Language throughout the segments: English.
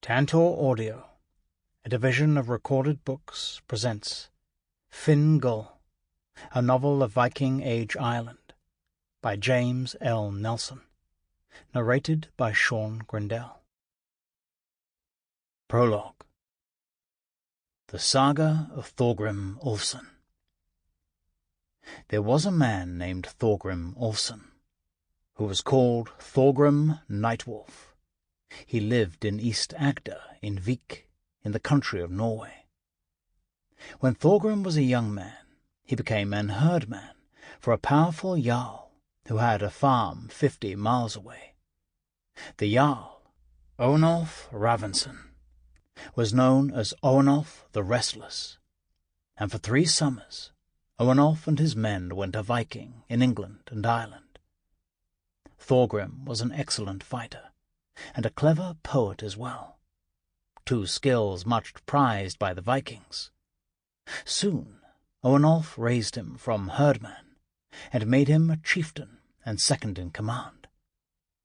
Tantor Audio, a division of Recorded Books, presents Fin Gall, a novel of Viking Age Ireland, by James L. Nelson, narrated by Shaun Grindell. Prologue. The Saga of Thorgrim Ulfson. There was a man named Thorgrim Ulfson, who was called Thorgrim Nightwolf. He lived in East Agder in Vik, in the country of Norway. When Thorgrim was a young man, he became an herdman for a powerful jarl who had a farm 50 miles away. The jarl, Ornolf Ravnsson, was known as Ornolf the Restless, and for 3 summers Ornolf and his men went a Viking in England and Ireland. Thorgrim was an excellent fighter, and a clever poet as well, 2 skills much prized by the Vikings. Soon Ornolf raised him from herdman, and made him a chieftain and second in command.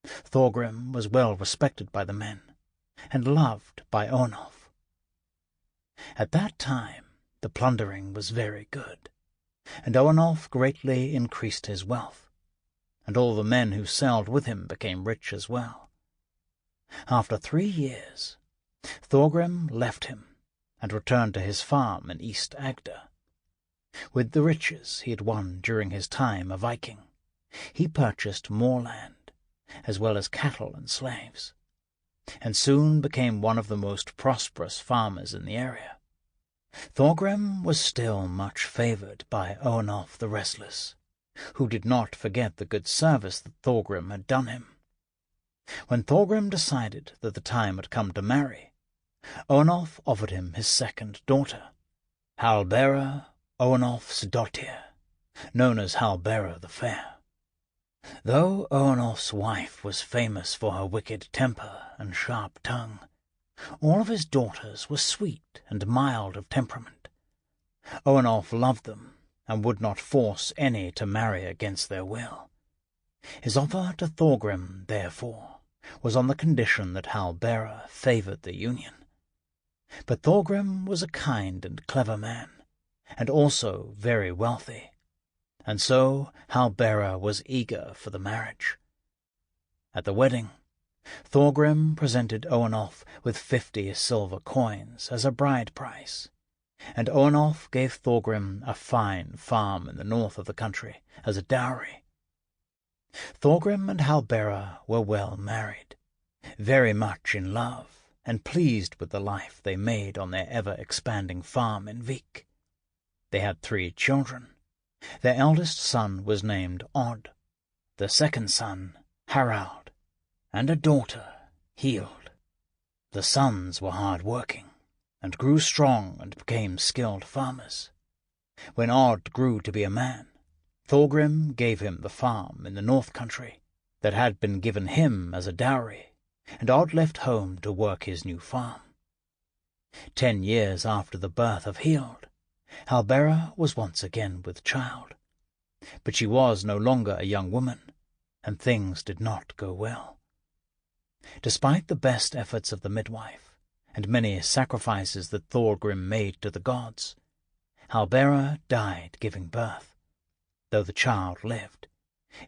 Thorgrim was well respected by the men, and loved by Ornolf. At that time the plundering was very good, and Ornolf greatly increased his wealth, and all the men who sailed with him became rich as well. After 3 years, Thorgrim left him and returned to his farm in East Agder. With the riches he had won during his time a Viking, he purchased more land, as well as cattle and slaves, and soon became one of the most prosperous farmers in the area. Thorgrim was still much favoured by Ornolf the Restless, who did not forget the good service that Thorgrim had done him. When Thorgrim decided that the time had come to marry, Ornolf offered him his second daughter, Halbera Ornolfsdottir, known as Halbera the Fair. Though Ornolf's wife was famous for her wicked temper and sharp tongue, all of his daughters were sweet and mild of temperament. Ornolf loved them, and would not force any to marry against their will. His offer to Thorgrim, therefore, was on the condition that Halbera favoured the union. But Thorgrim was a kind and clever man, and also very wealthy, and so Halbera was eager for the marriage. At the wedding, Thorgrim presented Ornolf with 50 silver coins as a bride price, and Ornolf gave Thorgrim a fine farm in the north of the country as a dowry. Thorgrim and Halbera were well married, very much in love, and pleased with the life they made on their ever-expanding farm in Vik. They had 3 children. Their eldest son was named Odd, the second son Harald, and a daughter, Hild. The sons were hard-working, and grew strong and became skilled farmers. When Odd grew to be a man, Thorgrim gave him the farm in the north country that had been given him as a dowry, and Odd left home to work his new farm. 10 years after the birth of Hild, Halbera was once again with child, but she was no longer a young woman, and things did not go well. Despite the best efforts of the midwife, and many sacrifices that Thorgrim made to the gods, Halbera died giving birth. Though the child lived,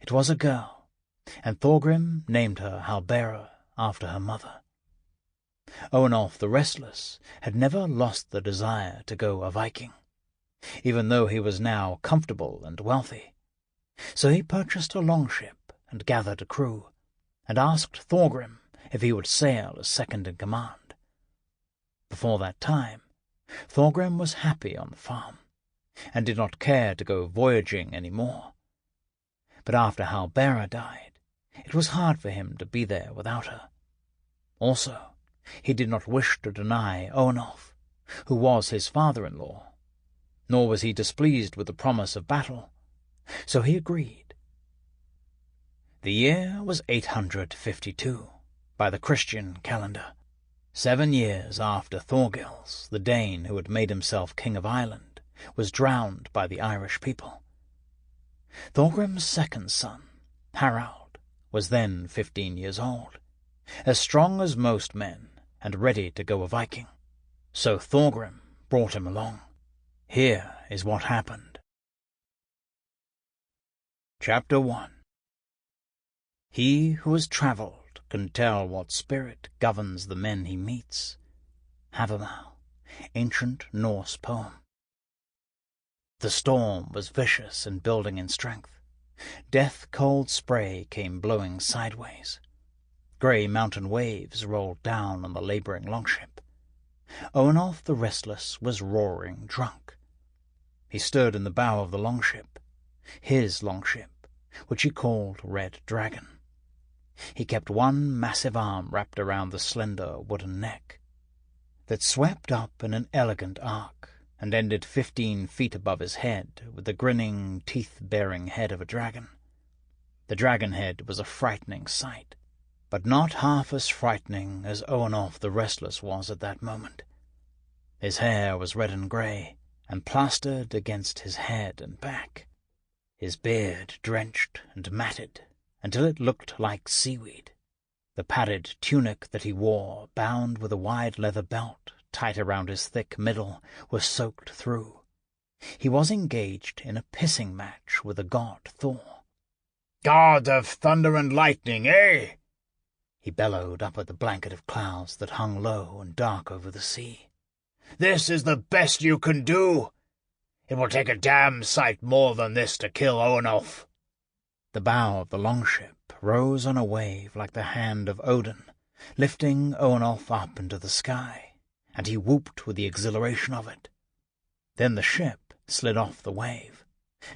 it was a girl, and Thorgrim named her Halbera after her mother. Ornolf the Restless had never lost the desire to go a Viking, even though he was now comfortable and wealthy. So he purchased a longship and gathered a crew, and asked Thorgrim if he would sail as second in command. Before that time, Thorgrim was happy on the farm, and did not care to go voyaging any more. But after Halbera died, it was hard for him to be there without her. Also, he did not wish to deny Ornolf, who was his father-in-law, nor was he displeased with the promise of battle, so he agreed. The year was 852, by the Christian calendar, 7 years after Thorgils, the Dane who had made himself king of Ireland, was drowned by the Irish people. Thorgrim's second son, Harald, was then 15 years old, as strong as most men, and ready to go a Viking. So Thorgrim brought him along. Here is what happened. Chapter 1. He who has travelled can tell what spirit governs the men he meets. Havamal, ancient Norse poem. The storm was vicious and building in strength. Death-cold spray came blowing sideways. Grey mountain waves rolled down on the labouring longship. Ornolf the Restless was roaring drunk. He stood in the bow of the longship, his longship, which he called Red Dragon. He kept one massive arm wrapped around the slender wooden neck that swept up in an elegant arc and ended 15 feet above his head with the grinning, teeth-bearing head of a dragon. The dragon head was a frightening sight, but not half as frightening as Ornolf the Restless was at that moment. His hair was red and grey, and plastered against his head and back, his beard drenched and matted until it looked like seaweed. The padded tunic that he wore, bound with a wide leather belt tight around his thick middle, was soaked through. He was engaged in a pissing match with the god Thor. "God of thunder and lightning, eh?" he bellowed up at the blanket of clouds that hung low and dark over the sea. "This is the best you can do? It will take a damn sight more than this to kill Ornolf." The bow of the longship rose on a wave like the hand of Odin, lifting Ornolf up into the sky, and he whooped with the exhilaration of it. Then the ship slid off the wave,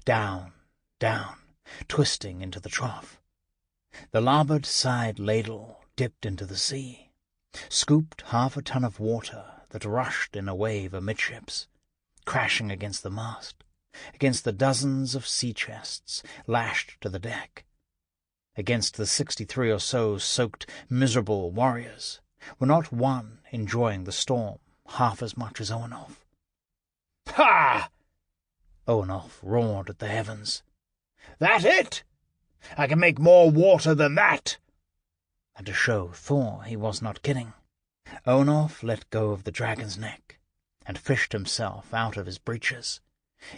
down, down, twisting into the trough. The larboard side ladle dipped into the sea, scooped half a ton of water that rushed in a wave amidships, crashing against the mast, against the dozens of sea chests lashed to the deck, against the 63 or so soaked, miserable warriors, were not one enjoying the storm half as much as Ornolf. "Ha!" Ornolf roared at the heavens. "That it? I can make more water than that." And to show Thor he was not kidding, Ornolf let go of the dragon's neck and fished himself out of his breeches,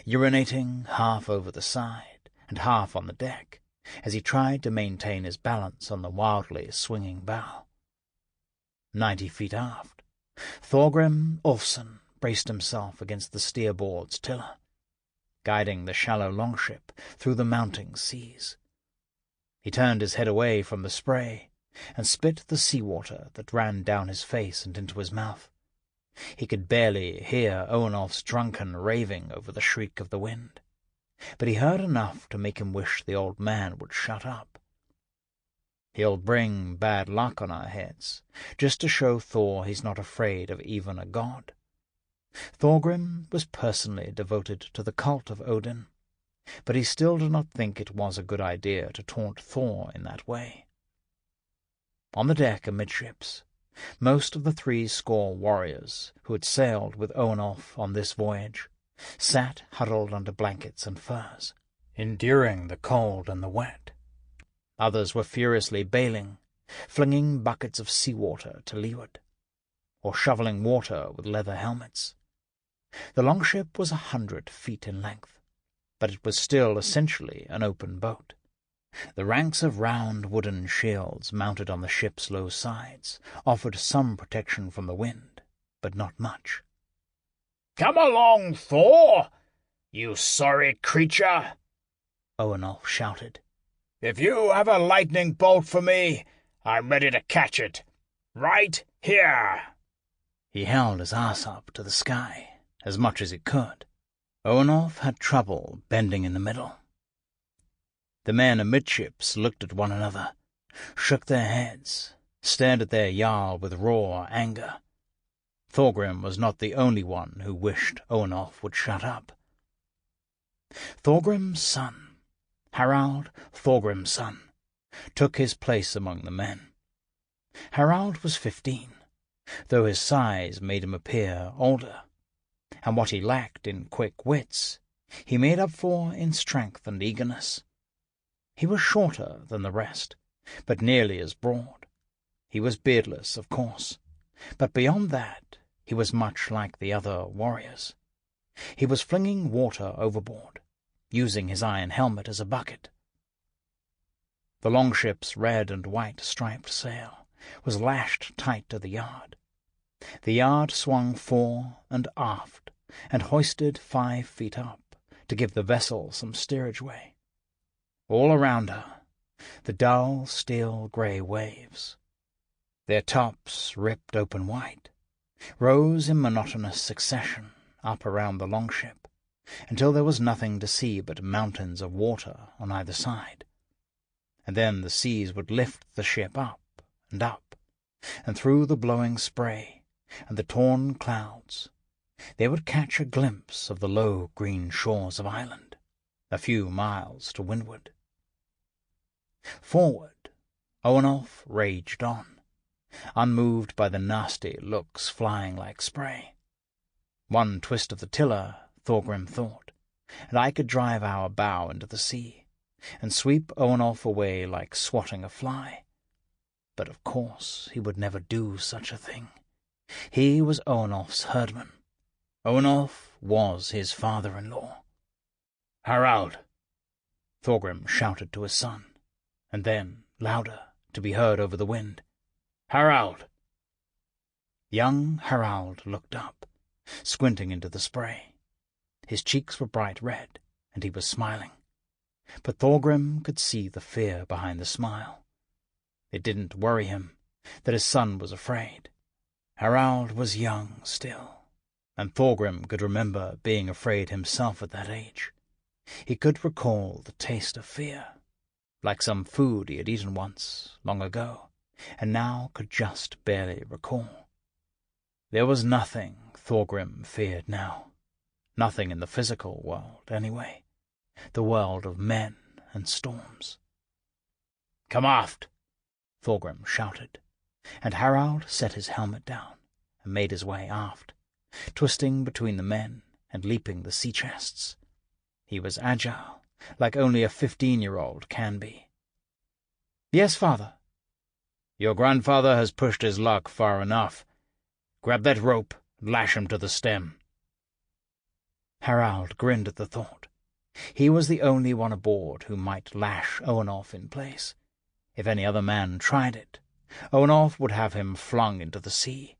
urinating half over the side and half on the deck as he tried to maintain his balance on the wildly swinging bow. 90 feet aft, Thorgrim Ulfson braced himself against the steerboard's tiller, guiding the shallow longship through the mounting seas. He turned his head away from the spray and spit the seawater that ran down his face and into his mouth. He could barely hear Ornolf's drunken raving over the shriek of the wind, but he heard enough to make him wish the old man would shut up. "He'll bring bad luck on our heads, just to show Thor he's not afraid of even a god." Thorgrim was personally devoted to the cult of Odin, but he still did not think it was a good idea to taunt Thor in that way. On the deck amidships, most of the 60 warriors who had sailed with Ornolf on this voyage sat huddled under blankets and furs, enduring the cold and the wet. Others were furiously bailing, flinging buckets of seawater to leeward, or shoveling water with leather helmets. The longship was 100 feet in length, but it was still essentially an open boat. The ranks of round wooden shields mounted on the ship's low sides offered some protection from the wind, but not much. "Come along, Thor, you sorry creature!" Ornolf shouted. "If you have a lightning bolt for me, I'm ready to catch it. Right here." He held his ass up to the sky as much as he could. Ornolf had trouble bending in the middle. The men amidships looked at one another, shook their heads, stared at their jarl with raw anger. Thorgrim was not the only one who wished Ornolf would shut up. Thorgrim's son, Harald Thorgrim's son, took his place among the men. Harald was 15, though his size made him appear older, and what he lacked in quick wits he made up for in strength and eagerness. He was shorter than the rest, but nearly as broad. He was beardless, of course, But beyond that, he was much like the other warriors. He was flinging water overboard, using his iron helmet as a bucket. The longship's red and white striped sail was lashed tight to the yard. The yard swung fore and aft and hoisted 5 feet up to give the vessel some steerage way. All around her, the dull steel grey waves, their tops ripped open wide, rose in monotonous succession up around the longship, until there was nothing to see but mountains of water on either side. And then the seas would lift the ship up, and through the blowing spray and the torn clouds they would catch a glimpse of the low green shores of Ireland, a few miles to windward. Forward, Ornolf raged on, unmoved by the nasty looks flying like spray. One twist of the tiller, Thorgrim thought, and I could drive our bow into the sea, and sweep Ornolf away like swatting a fly. But of course he would never do such a thing. He was Ornolf's herdman. Ornolf was his father-in-law. "Harald!" Thorgrim shouted to his son, and then, louder, to be heard over the wind, "Harald!" Young Harald looked up, squinting into the spray. His cheeks were bright red, and he was smiling. But Thorgrim could see the fear behind the smile. It didn't worry him that his son was afraid. Harald was young still, and Thorgrim could remember being afraid himself at that age. He could recall the taste of fear, like some food he had eaten once, long ago, and now could just barely recall. There was nothing Thorgrim feared now. Nothing in the physical world, anyway. The world of men and storms. "Come aft!" Thorgrim shouted, and Harald set his helmet down and made his way aft, twisting between the men and leaping the sea chests. He was agile, like only a 15-year-old can be. "Yes, father." "Your grandfather has pushed his luck far enough. Grab that rope and lash him to the stem." Harald grinned at the thought. He was the only one aboard who might lash Ornolf in place. If any other man tried it, Ornolf would have him flung into the sea.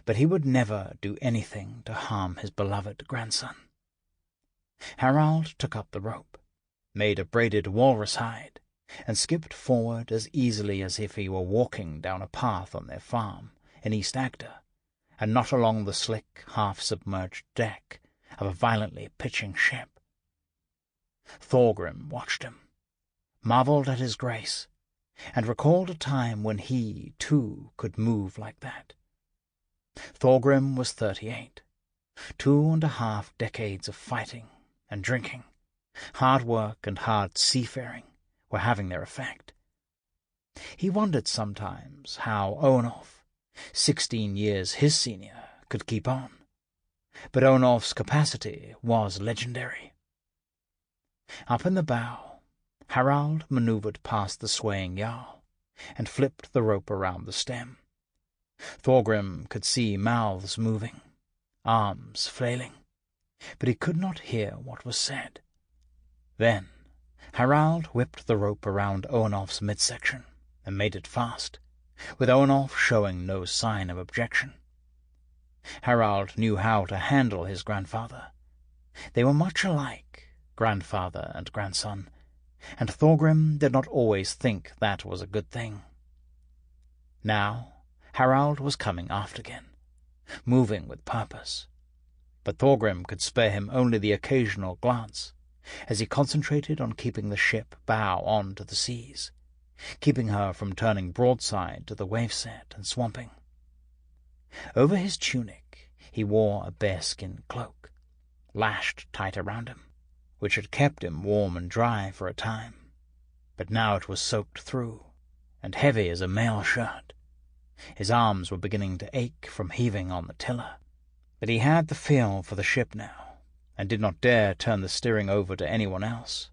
But he would never do anything to harm his beloved grandson. Harald took up the rope, made a braided walrus hide, and skipped forward as easily as if he were walking down a path on their farm in East Agder, and not along the slick, half-submerged deck of a violently pitching ship. Thorgrim watched him, marvelled at his grace, and recalled a time when he, too, could move like that. Thorgrim was 38, 2.5 decades of fighting and drinking, hard work and hard seafaring were having their effect. He wondered sometimes how Ornolf, 16 years his senior, could keep on. But Ornolf's capacity was legendary. Up in the bow, Harald manoeuvred past the swaying yawl and flipped the rope around the stem. Thorgrim could see mouths moving, arms flailing, but he could not hear what was said. Then Harald whipped the rope around Ornolf's midsection and made it fast, with Ornolf showing no sign of objection. Harald knew how to handle his grandfather. They were much alike, grandfather and grandson, and Thorgrim did not always think that was a good thing. Now Harald was coming aft again, moving with purpose, but Thorgrim could spare him only the occasional glance, as he concentrated on keeping the ship bow on to the seas, keeping her from turning broadside to the waveset and swamping. Over his tunic he wore a bearskin cloak, lashed tight around him, which had kept him warm and dry for a time, but now it was soaked through, and heavy as a mail shirt. His arms were beginning to ache from heaving on the tiller, but he had the feel for the ship now, and did not dare turn the steering over to anyone else.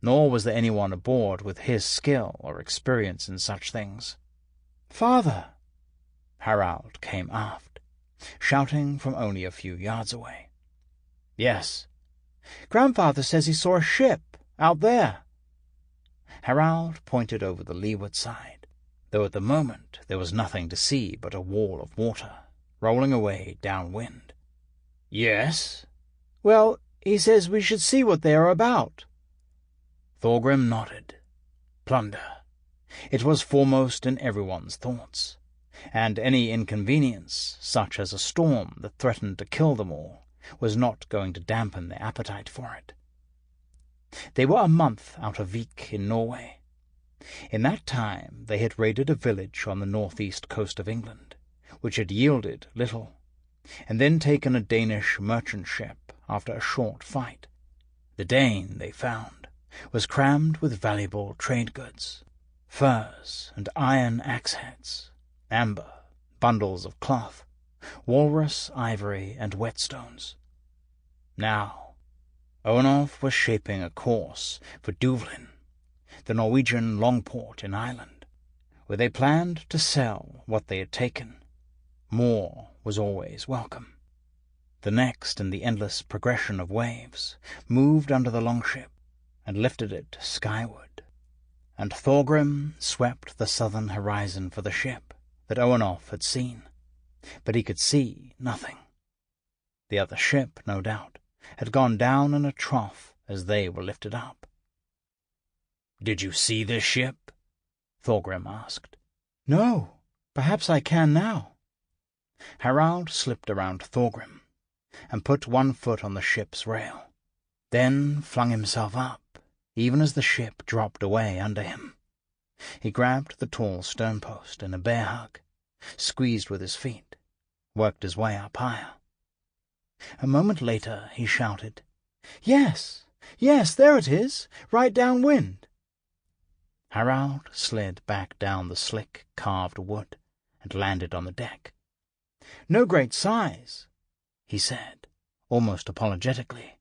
Nor was there anyone aboard with his skill or experience in such things. "Father!" Harald came aft, shouting from only a few yards away. "Yes." "Grandfather says he saw a ship out there." Harald pointed over the leeward side, though at the moment there was nothing to see but a wall of water rolling away downwind. "Yes?" "Well, he says we should see what they are about." Thorgrim nodded. Plunder. It was foremost in everyone's thoughts, and any inconvenience, such as a storm that threatened to kill them all, was not going to dampen their appetite for it. They were a month out of Vik in Norway. In that time they had raided a village on the northeast coast of England, which had yielded little, and then taken a Danish merchant ship after a short fight. The Dane, they found, was crammed with valuable trade goods, furs and iron axe-heads, amber, bundles of cloth, walrus ivory and whetstones. Now, Ornolf was shaping a course for Dubh-linn, the Norwegian longphort in Ireland, where they planned to sell what they had taken. More was always welcome. The next in the endless progression of waves moved under the longship and lifted it skyward, and Thorgrim swept the southern horizon for the ship that Ornolf had seen, but he could see nothing. The other ship, no doubt, had gone down in a trough as they were lifted up. "Did you see this ship?" Thorgrim asked. "No. Perhaps I can now." Harald slipped around Thorgrim and put one foot on the ship's rail, then flung himself up, even as the ship dropped away under him. He grabbed the tall sternpost in a bear hug, squeezed with his feet, worked his way up higher. A moment later he shouted, "Yes, yes, there it is, right downwind." Harald slid back down the slick, carved wood and landed on the deck. "No great size," he said, almost apologetically,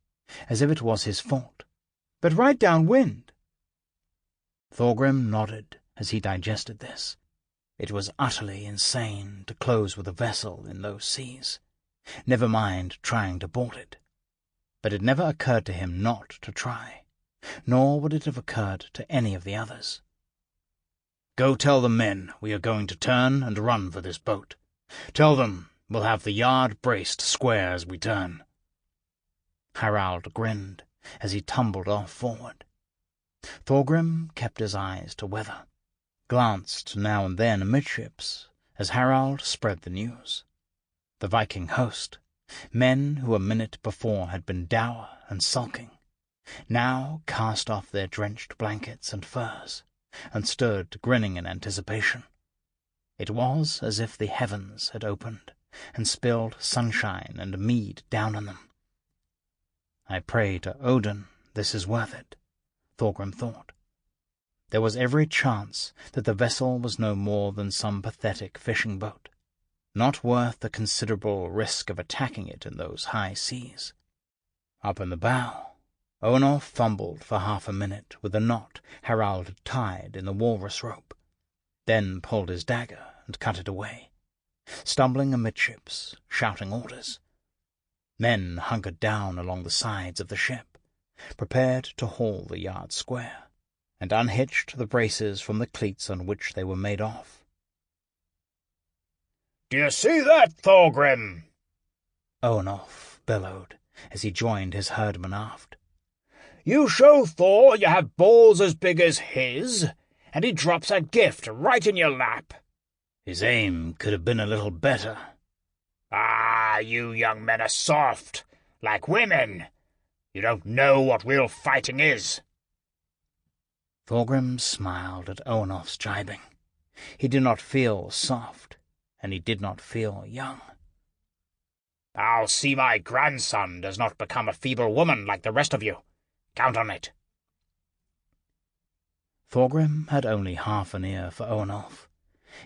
as if it was his fault, "but right downwind." Thorgrim nodded as he digested this. It was utterly insane to close with a vessel in those seas, never mind trying to board it. But it never occurred to him not to try, nor would it have occurred to any of the others. "Go tell the men we are going to turn and run for this boat. Tell them we'll have the yard braced square as we turn." Harald grinned as he tumbled off forward. Thorgrim kept his eyes to weather, glanced now and then amidships as Harald spread the news. The Viking host, men who a minute before had been dour and sulking, now cast off their drenched blankets and furs, and stood grinning in anticipation. It was as if the heavens had opened and spilled sunshine and mead down on them. "I pray to Odin this is worth it," Thorgrim thought. There was every chance that the vessel was no more than some pathetic fishing boat, not worth the considerable risk of attacking it in those high seas. Up in the bow, Ornolf fumbled for half a minute with the knot Harald had tied in the walrus rope, then pulled his dagger and cut it away, stumbling amidships, shouting orders. Men hunkered down along the sides of the ship, prepared to haul the yard square, and unhitched the braces from the cleats on which they were made off. "Do you see that, Thorgrim?" Ornolf bellowed as he joined his herdman aft. "You show Thor you have balls as big as his, and he drops a gift right in your lap." "His aim could have been a little better." "Ah, you young men are soft, like women. You don't know what real fighting is." Thorgrim smiled at Ornolf's jibing. He did not feel soft, and he did not feel young. "I'll see my grandson does not become a feeble woman like the rest of you. Count on it." Thorgrim had only half an ear for Ornolf,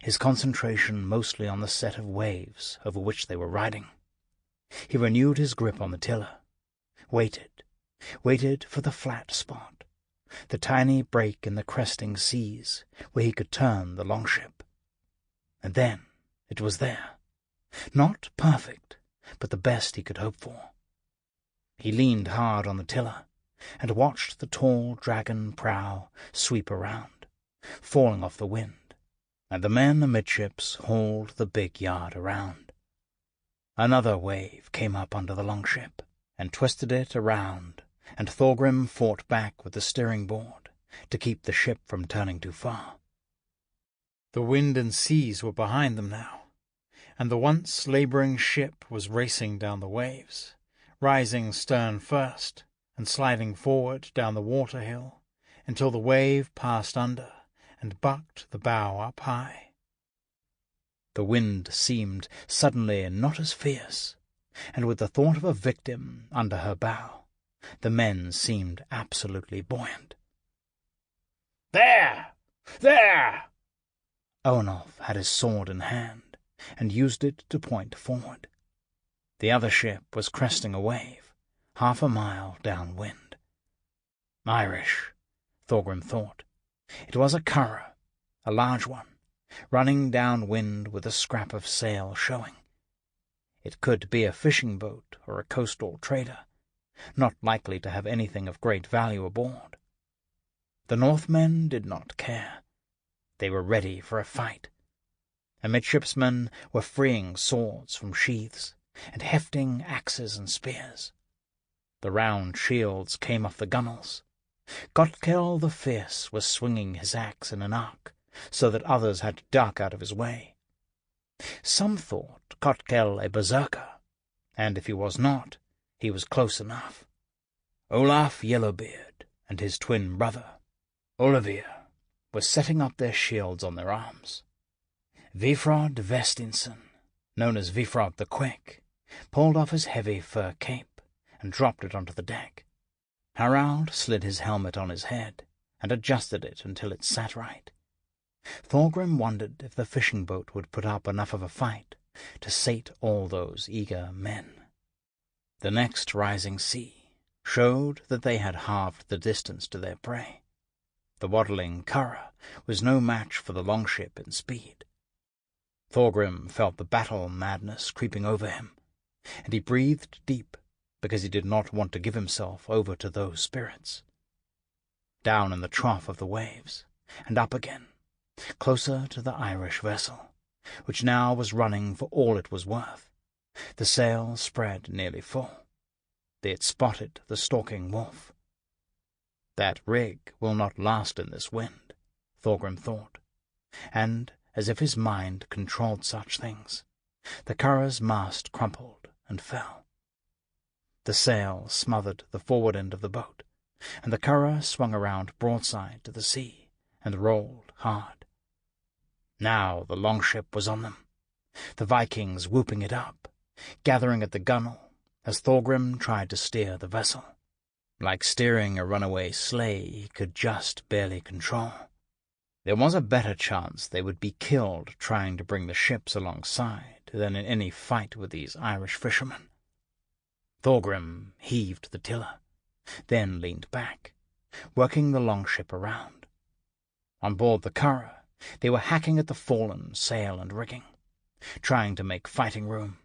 his concentration mostly on the set of waves over which they were riding. He renewed his grip on the tiller, waited for the flat spot, the tiny break in the cresting seas where he could turn the longship. And then It was there. Not perfect, but the best he could hope for. He leaned hard on the tiller and watched the tall dragon prow sweep around, falling off the wind, and the men amidships hauled the big yard around. Another wave came up under the longship and twisted it around, and Thorgrim fought back with the steering board to keep the ship from turning too far. The wind and seas were behind them now, and the once labouring ship was racing down the waves, rising stern first and sliding forward down the water hill until the wave passed under and bucked the bow up high. The wind seemed suddenly not as fierce, and with the thought of a victim under her bow, the men seemed absolutely buoyant. "There! There!" Ornolf had his sword in hand and used it to point forward. The other ship was cresting a wave, 1/2 a mile downwind. Irish, Thorgrim thought. It was a curragh, a large one, running downwind with a scrap of sail showing. It could be a fishing boat or a coastal trader, not likely to have anything of great value aboard. The Northmen did not care. They were ready for a fight. Amidshipsmen were freeing swords from sheaths and hefting axes and spears. The round shields came off the gunwales. Gotkell the Fierce was swinging his axe in an arc, so that others had to duck out of his way. Some thought Gotkell a berserker, and if he was not, he was close enough. Olaf Yellowbeard and his twin brother, Olivir, were setting up their shields on their arms. Vifrod Vestinson, known as Vifrod the Quick, pulled off his heavy fur cape and dropped it onto the deck. Harald slid his helmet on his head and adjusted it until it sat right. Thorgrim wondered if the fishing boat would put up enough of a fight to sate all those eager men. The next rising sea showed that they had halved the distance to their prey. The waddling curragh was no match for the longship in speed. Thorgrim felt the battle madness creeping over him, and he breathed deep because he did not want to give himself over to those spirits. Down in the trough of the waves, and up again, closer to the Irish vessel, which now was running for all it was worth. The sail spread nearly full. They had spotted the stalking wolf. That rig will not last in this wind, Thorgrim thought, and, as if his mind controlled such things, the curragh's mast crumpled and fell. The sail smothered the forward end of the boat, and the curragh swung around broadside to the sea and rolled hard. Now the longship was on them, the Vikings whooping it up, gathering at the gunwale as Thorgrim tried to steer the vessel. Like steering a runaway sleigh he could just barely control. There was a better chance they would be killed trying to bring the ships alongside than in any fight with these Irish fishermen. Thorgrim heaved the tiller, then leaned back, working the longship around. On board the curragh, they were hacking at the fallen sail and rigging, trying to make fighting room.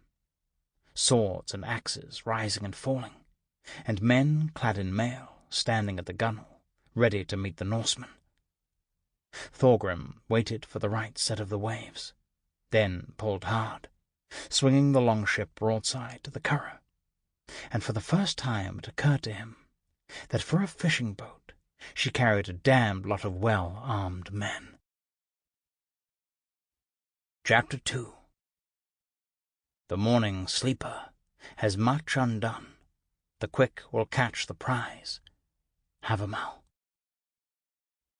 Swords and axes rising and falling, and men clad in mail standing at the gunwale, ready to meet the Norsemen. Thorgrim waited for the right set of the waves, then pulled hard, swinging the longship broadside to the curragh, and for the first time it occurred to him that for a fishing boat she carried a damned lot of well-armed men. Chapter 2. The morning sleeper has much undone. The quick will catch the prize. Havamal.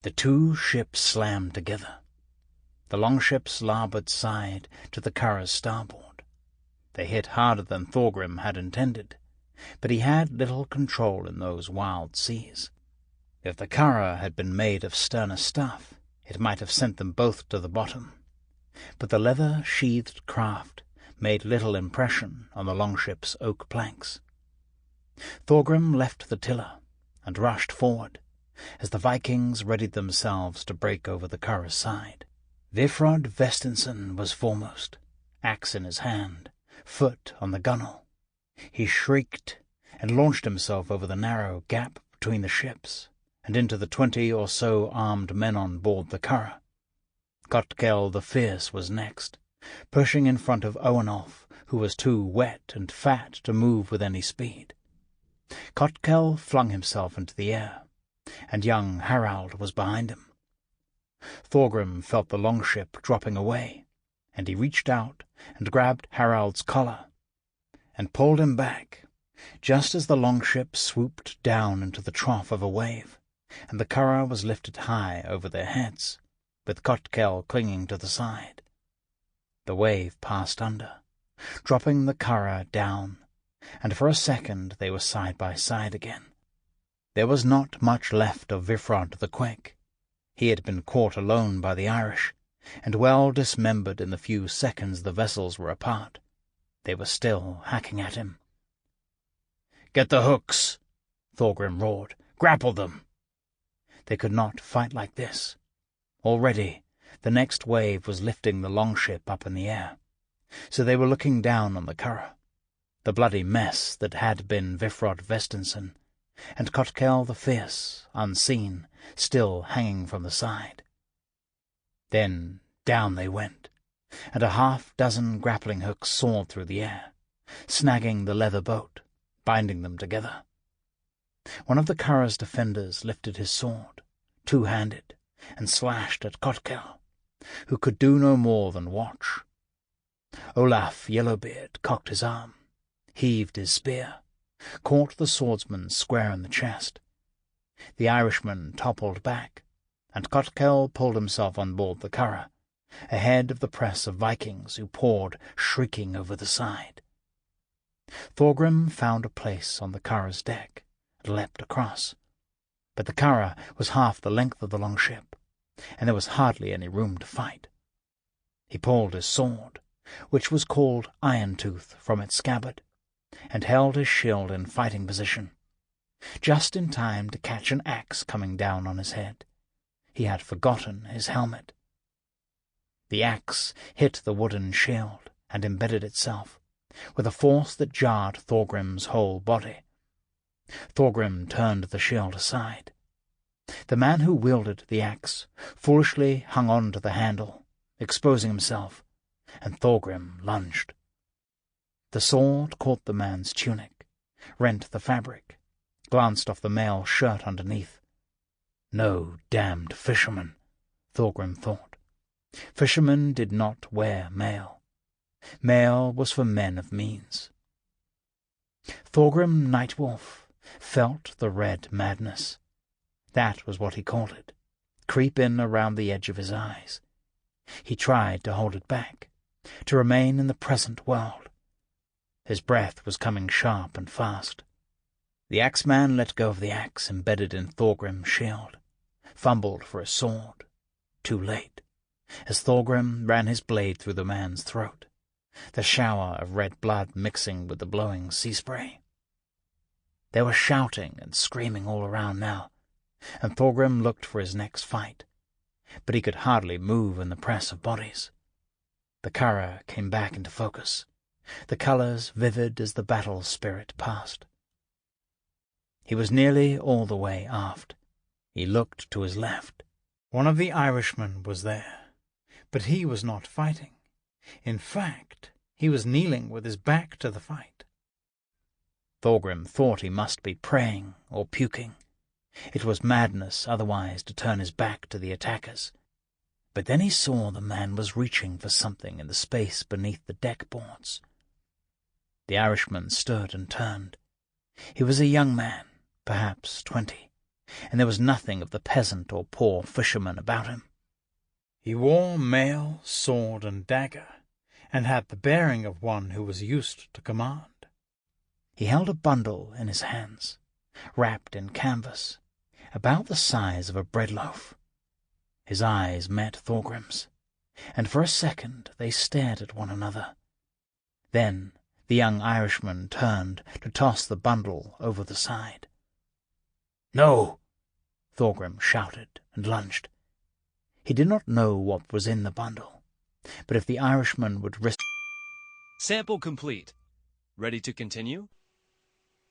The two ships slammed together, the longship's larboard side to the curragh's starboard. They hit harder than Thorgrim had intended, but he had little control in those wild seas. If the curragh had been made of sterner stuff, it might have sent them both to the bottom, but the leather-sheathed craft made little impression on the longship's oak planks. Thorgrim left the tiller and rushed forward as the Vikings readied themselves to break over the curragh's side. Vifrod Vestinson was foremost, axe in his hand, foot on the gunwale. He shrieked and launched himself over the narrow gap between the ships and into the 20 or so armed men on board the Curragh. Grindell the Fierce was next, pushing in front of Ornolf, who was too wet and fat to move with any speed. Grindell flung himself into the air, and young Harald was behind him. Thorgrim felt the longship dropping away, and he reached out and grabbed Harald's collar and pulled him back, just as the longship swooped down into the trough of a wave, and the Curragh was lifted high over their heads, with Grindell clinging to the side. The wave passed under, dropping the Curragh down, and for a second they were side by side again. There was not much left of Vifrod the Quick. He had been caught alone by the Irish, and well dismembered in the few seconds the vessels were apart. They were still hacking at him. "Get the hooks!" Thorgrim roared. "Grapple them!" They could not fight like this. Already the next wave was lifting the longship up in the air, so they were looking down on the Curragh, the bloody mess that had been Vifrod Vestensen, and Grindell the Fierce, unseen, still hanging from the side. Then down they went, and a half-dozen grappling hooks soared through the air, snagging the leather boat, binding them together. One of the Curragh's defenders lifted his sword, two-handed, and slashed at Grindell, who could do no more than watch. Olaf Yellowbeard cocked his arm, heaved his spear, caught the swordsman square in the chest. The Irishman toppled back, and Grindell pulled himself on board the Curragh, ahead of the press of Vikings who poured shrieking over the side. Thorgrim found a place on the Curragh's deck and leapt across, but the Curragh was half the length of the longship, and there was hardly any room to fight. He pulled his sword, which was called Iron Tooth, from its scabbard, and held his shield in fighting position, just in time to catch an axe coming down on his head. He had forgotten his helmet. The axe hit the wooden shield and embedded itself, with a force that jarred Thorgrim's whole body. Thorgrim turned the shield aside. The man who wielded the axe foolishly hung on to the handle, exposing himself, and Thorgrim lunged. The sword caught the man's tunic, rent the fabric, glanced off the mail shirt underneath. No damned fisherman, Thorgrim thought. Fishermen did not wear mail. Mail was for men of means. Thorgrim Nightwolf felt the red madness. That was what he called it, creep in around the edge of his eyes. He tried to hold it back, to remain in the present world. His breath was coming sharp and fast. The axeman let go of the axe embedded in Thorgrim's shield, fumbled for his sword. Too late, as Thorgrim ran his blade through the man's throat, the shower of red blood mixing with the blowing sea spray. There was shouting and screaming all around now, and Thorgrim looked for his next fight, but he could hardly move in the press of bodies. The Curragh came back into focus, the colours vivid as the battle spirit passed. He was nearly all the way aft. He looked to his left. One of the Irishmen was there, but he was not fighting. In fact, he was kneeling with his back to the fight. Thorgrim thought he must be praying or puking. It was madness otherwise to turn his back to the attackers. But then he saw the man was reaching for something in the space beneath the deck boards. The Irishman stood and turned. He was a young man, perhaps 20, and there was nothing of the peasant or poor fisherman about him. He wore mail, sword, and dagger, and had the bearing of one who was used to command. He held a bundle in his hands, wrapped in canvas, about the size of a bread loaf. His eyes met Thorgrim's, and for a second they stared at one another. Then the young Irishman turned to toss the bundle over the side. "No!" Thorgrim shouted and lunged. He did not know what was in the bundle, but if the Irishman would risk Sample complete. Ready to continue?